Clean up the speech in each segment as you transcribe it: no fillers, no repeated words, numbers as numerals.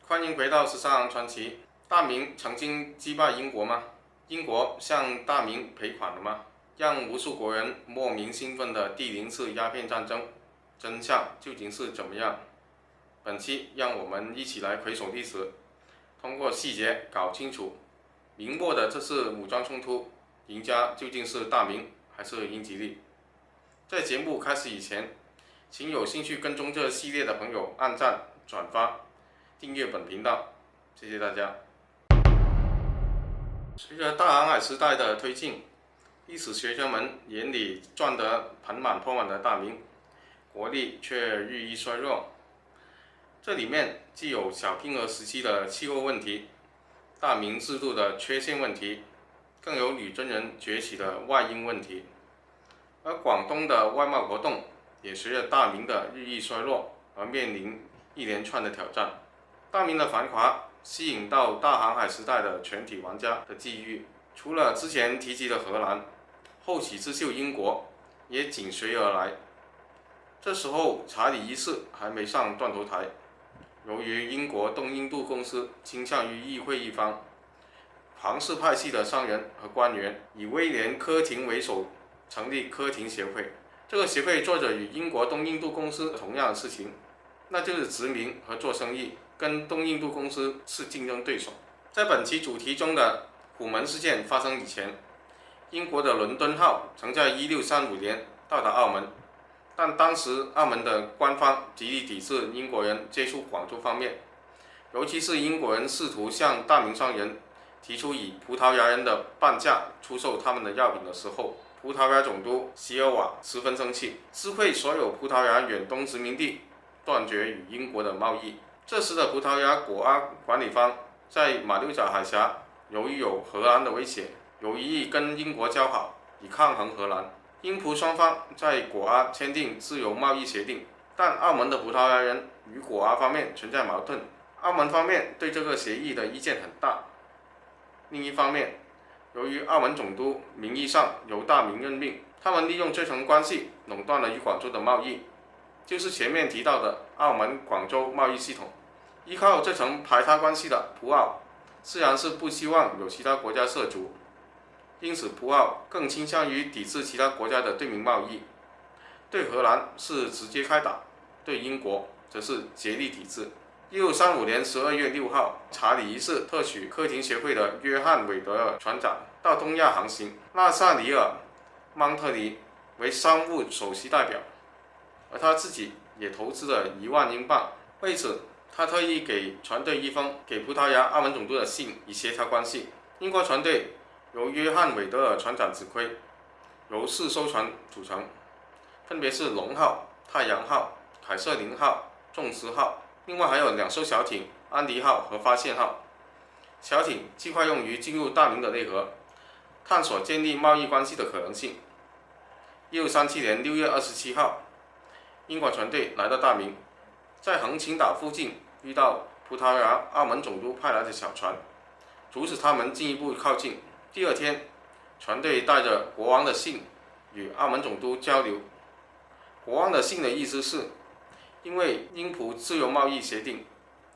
欢迎回到《十三行传奇》。大明曾经击败英国吗？英国向大明赔款了吗？让无数国人莫名兴奋的第0次鸦片战争，真相究竟是怎么样？本期让我们一起来回首历史，通过细节搞清楚明末的这次武装冲突，赢家究竟是大明还是英吉利？在节目开始以前，请有兴趣跟踪这系列的朋友按赞、转发、订阅本频道，谢谢大家。随着大航海时代的推进，历史学家们眼里赚得盆满钵满的大明，国力却日益衰弱。这里面既有小冰河时期的气候问题、大明制度的缺陷问题，更有女真人崛起的外因问题。而广东的外贸活动也随着大明的日益衰落而面临一连串的挑战。大明的繁华吸引到大航海时代的全体玩家的际遇，除了之前提及的荷兰，后起之秀英国也紧随而来。这时候查理一世还没上断头台，由于英国东印度公司倾向于议会一方，皇室派系的商人和官员以威廉·科廷为首成立科廷协会。这个协会做着与英国东印度公司同样的事情，那就是殖民和做生意，跟东印度公司是竞争对手。在本期主题中的虎门事件发生以前，英国的伦敦号曾在1635年到达澳门，但当时澳门的官方极力抵制英国人接触广州方面，尤其是英国人试图向大明商人提出以葡萄牙人的半价出售他们的药品的时候，葡萄牙总督席尔瓦十分生气，撕毁所有葡萄牙远东殖民地，断绝与英国的贸易。这时的葡萄牙果阿管理方在马六甲海峡由于有荷兰的威胁，有意跟英国交好，以抗衡荷兰。英葡双方在果阿签订自由贸易协定，但澳门的葡萄牙人与果阿方面存在矛盾，澳门方面对这个协议的意见很大。另一方面，由于澳门总督名义上由大明任命，他们利用这层关系垄断了与广州的贸易，就是前面提到的澳门广州贸易系统。依靠这层排他关系的葡澳自然是不希望有其他国家涉足，因此葡澳更倾向于抵制其他国家的对明贸易，对荷兰是直接开打，对英国则是竭力抵制。1635年12月6号，查理一世特许科廷协会的约翰·韦德尔船长到东亚航行，纳萨里尔·芒特尼为商务首席代表，而他自己也投资了1万英镑。为此，他特意给船队一封给葡萄牙澳门总督的信，以协调关系。英国船队由约翰·韦德尔船长指挥，由4艘船组成，分别是龙号、太阳号、凯瑟琳号、重视号，另外还有2艘小艇，安迪号和发现号。小艇计划用于进入大明的内河，探索建立贸易关系的可能性。1637年6月27号，英国船队来到大明，在横琴岛附近遇到葡萄牙澳门总督派来的小船，阻止他们进一步靠近。第2天，船队带着国王的信与澳门总督交流。国王的信的意思是，因为英葡自由贸易协定，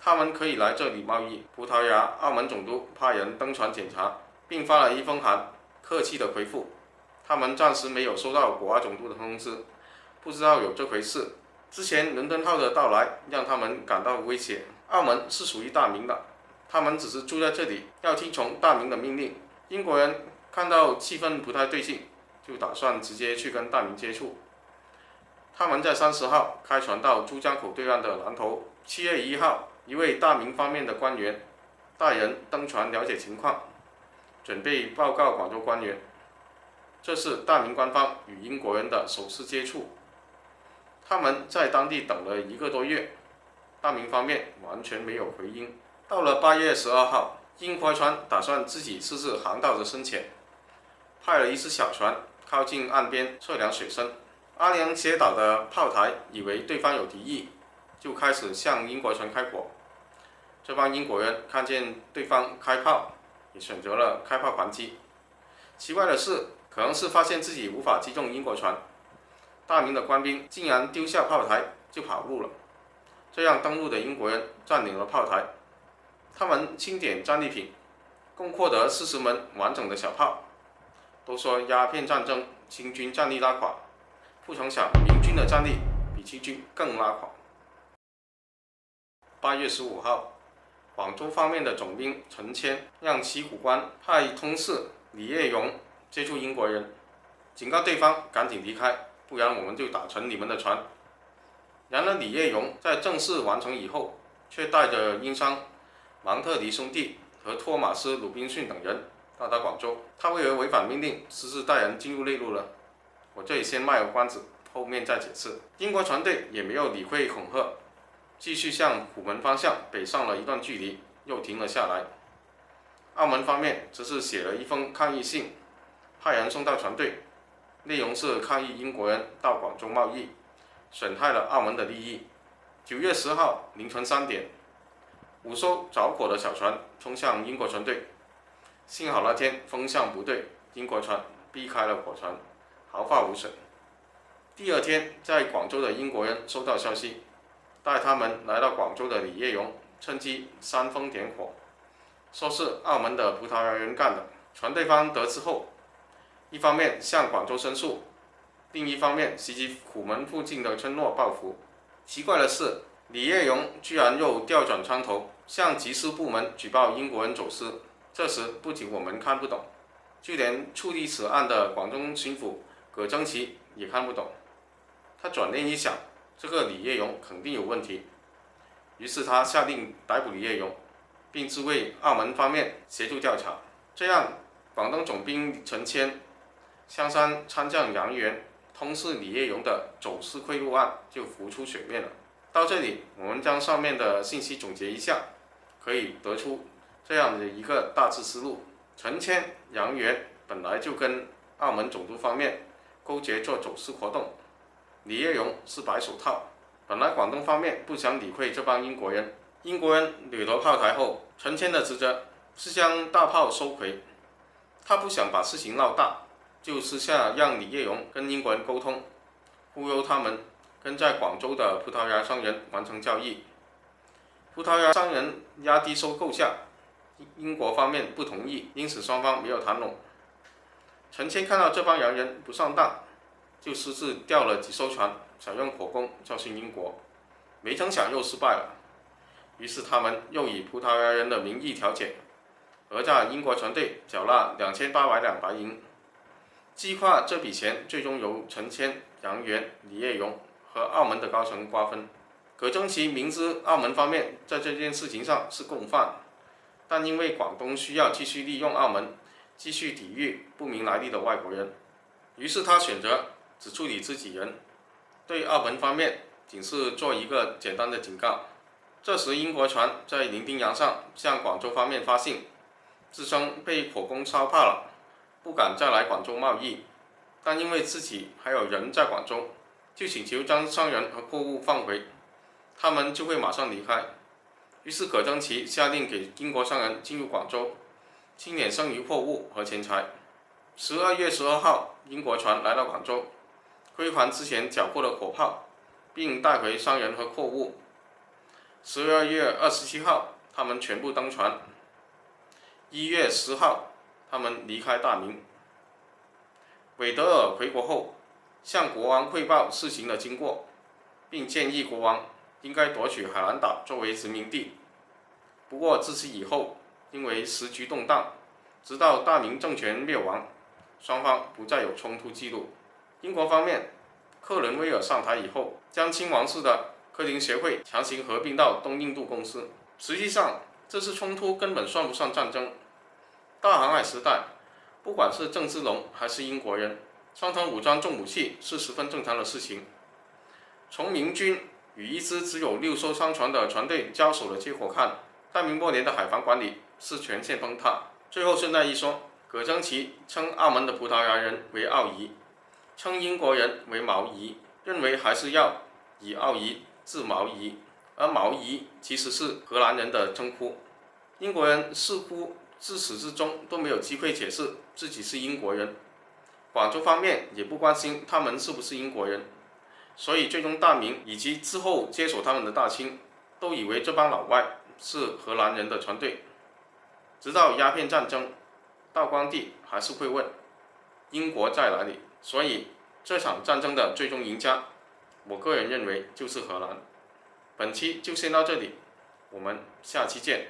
他们可以来这里贸易。葡萄牙澳门总督派人登船检查，并发了一封函，客气的回复他们暂时没有收到果阿总督的通知，不知道有这回事。之前伦敦号的到来让他们感到威胁。澳门是属于大明的，他们只是住在这里，要听从大明的命令。英国人看到气氛不太对劲，就打算直接去跟大明接触。他们在30号开船到珠江口对岸的南头。7月1号，一位大明方面的官员带人登船了解情况，准备报告广州官员。这是大明官方与英国人的首次接触。他们在当地等了1个多月，大明方面完全没有回音。到了8月12号，英国船打算自己试试航道的深浅，派了一只小船靠近岸边测量水深。阿联酋岛的炮台以为对方有敌意，就开始向英国船开火。这帮英国人看见对方开炮，也选择了开炮还击。奇怪的是，可能是发现自己无法击中英国船，大明的官兵竟然丢下炮台就跑路了。这样登陆的英国人占领了炮台，他们清点战利品，共获得40门完整的小炮。都说鸦片战争清军战力拉垮，不曾想明军的战力比清军更拉垮。8月15号，广州方面的总兵陈谦让西湖关派通事李业荣接触英国人，警告对方赶紧离开，不然我们就打沉你们的船。然而李业荣在正式完成以后，却带着英商芒特尼兄弟和托马斯·鲁滨逊等人到达广州。他为何违反命令，私自带人进入内陆呢？我这里先卖个关子，后面再解释。英国船队也没有理会恐吓，继续向虎门方向北上了一段距离，又停了下来。澳门方面则是写了一封抗议信，派人送到船队，内容是抗议英国人到广州贸易，损害了澳门的利益。9月10号凌晨3点，5艘着火的小船冲向英国船队，幸好那天风向不对，英国船避开了火船，毫发无损。第二天，在广州的英国人收到消息，带他们来到广州的李业荣趁机煽风点火，说是澳门的葡萄牙人干的。船队方得知后，一方面向广州申诉，另一方面袭击虎门附近的村落报复。奇怪的是，李业荣居然又调转枪头，向缉私部门举报英国人走私。这时不仅我们看不懂，就连处理此案的广东巡抚葛增奇也看不懂。他转念一想，这个李业荣肯定有问题，于是他下令逮捕李业荣，并自卫澳门方面协助调查。这样，广东总兵陈谦、香山参将杨元通知李业荣的走私贿赂案就浮出水面了。到这里，我们将上面的信息总结一下，可以得出这样的一个大致思路：陈谦、杨元本来就跟澳门总督方面勾结做走私活动，李业荣是白手套。本来广东方面不想理会这帮英国人，英国人掠夺炮台后，陈谦的职责是将大炮收回，他不想把事情闹大，就私下让李业荣跟英国人沟通，忽悠他们跟在广州的葡萄牙商人完成交易。葡萄牙商人压低收购价，英国方面不同意，因此双方没有谈拢。陈谦看到这帮洋人不上当，就私自调了几艘船，想用火攻教训英国，没成想又失败了。于是他们又以葡萄牙人的名义调解，讹诈英国船队缴纳2800两白银。计划这笔钱最终由陈谦、杨元、李业荣和澳门的高层瓜分。葛增奇明知澳门方面在这件事情上是共犯，但因为广东需要继续利用澳门，继续抵御不明来历的外国人，于是他选择只处理自己人，对澳门方面仅是做一个简单的警告。这时英国船在伶仃洋上向广州方面发信，自称被火攻烧怕了，不敢再来广州贸易，但因为自己还有人在广州，就请求将商人和货物放回，他们就会马上离开。于是葛增奇下令给英国商人进入广州，清点剩余货物和钱财。12月12号，英国船来到广州，归还之前缴获的火炮，并带回商人和货物。12月27号，他们全部登船。1月10号，他们离开大明。韦德尔回国后，向国王汇报事情的经过，并建议国王应该夺取海南岛作为殖民地。不过自此以后，因为时局动荡，直到大明政权灭亡，双方不再有冲突记录。英国方面，克伦威尔上台以后，将亲王室的科林协会强行合并到东印度公司。实际上，这次冲突根本算不上战争。大航海时代，不管是郑芝龙还是英国人，双头武装重武器是十分正常的事情。从明军与一支只有6艘商船的船队交手的结果看，大明末年的海防管理是全线崩塌。最后顺带一说，葛增奇称澳门的葡萄牙人为澳夷，称英国人为毛夷，认为还是要以澳夷治毛夷，而毛夷其实是荷兰人的称呼。英国人似乎自始至终都没有机会解释自己是英国人，广州方面也不关心他们是不是英国人，所以最终大明以及之后接手他们的大清都以为这帮老外是荷兰人的船队。直到鸦片战争，道光帝还是会问英国在哪里。所以这场战争的最终赢家，我个人认为就是荷兰。本期就先到这里，我们下期见。